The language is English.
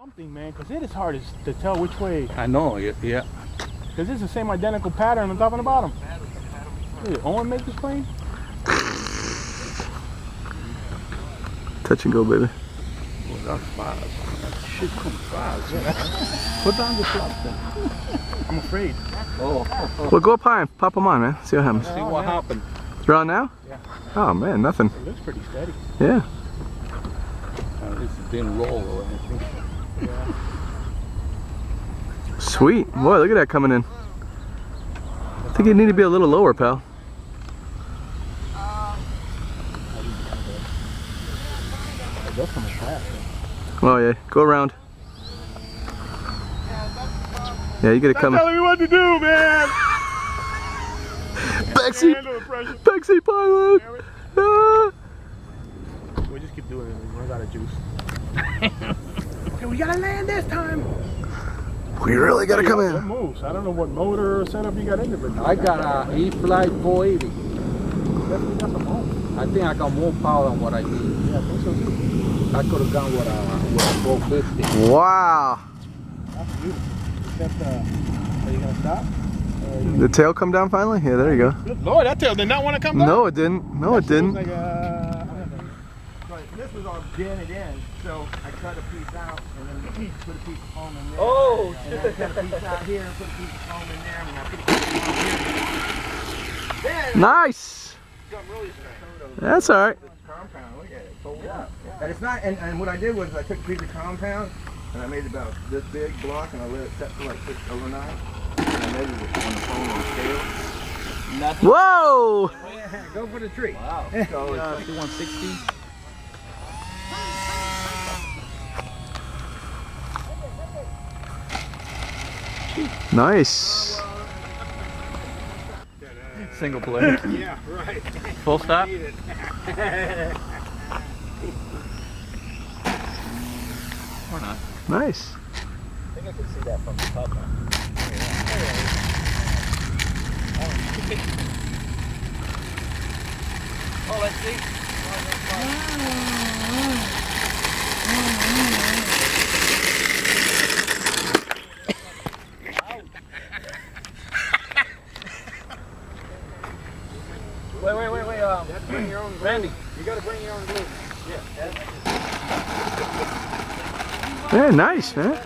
Something, man, because it is hard to tell which way. I know, yeah. Because it's the same identical pattern on top and the bottom. Did Owen make this plane? Touch and go, baby. Well, that's fast. That shit comes fast. Put down the flaps then. I'm afraid. Oh. Well, go up high and pop them on, man. See what happens. See what happened. You're on now? Yeah. Oh, man, nothing. It looks pretty steady. Yeah. This didn't roll or anything. Yeah. Sweet. Boy, look at that coming in. I think you need to be a little lower, pal. It does come in fast. Oh, yeah. Go around. Yeah, you gotta come. Telling me what to do, man. Backseat. Handle the pressure. Backseat pilot. Ah. We just keep doing it. We run out of juice. Okay, we gotta land this time. We really gotta come What in. moves? I don't know what motor or setup you got in there, but I got a e-flite 480. definitely got some moves. I think I got more power than what I need. Yeah, I think so too. I could have gone with a 450. Wow. That's beautiful. Except, are you gonna stop? The tail come down finally? Yeah, there you go. Good Lord, that tail did not want to come down. No, it didn't. No, it didn't. Like This was all dented in, so I cut a piece out and then put a piece of foam in there. Oh, and then I cut a piece out here and put a piece of foam in there, and I put a piece of foam here. Then Nice. something really strange. That's all right. This compound, look at it, folded up. And it's not. And what I did was I took a piece of compound and I made about this big block and I let it set for like 6 overnight. And I measured it on the phone on the scale. nothing. Whoa. Yeah, go for the tree. Wow. So it's like 160. Nice. Single play. yeah, right. Full stop. Or not. Nice. I think I can see that from the top now. Oh, let's see. Wait. Bring your own glue. Randy. You gotta bring your own glue. Yeah, nice, man.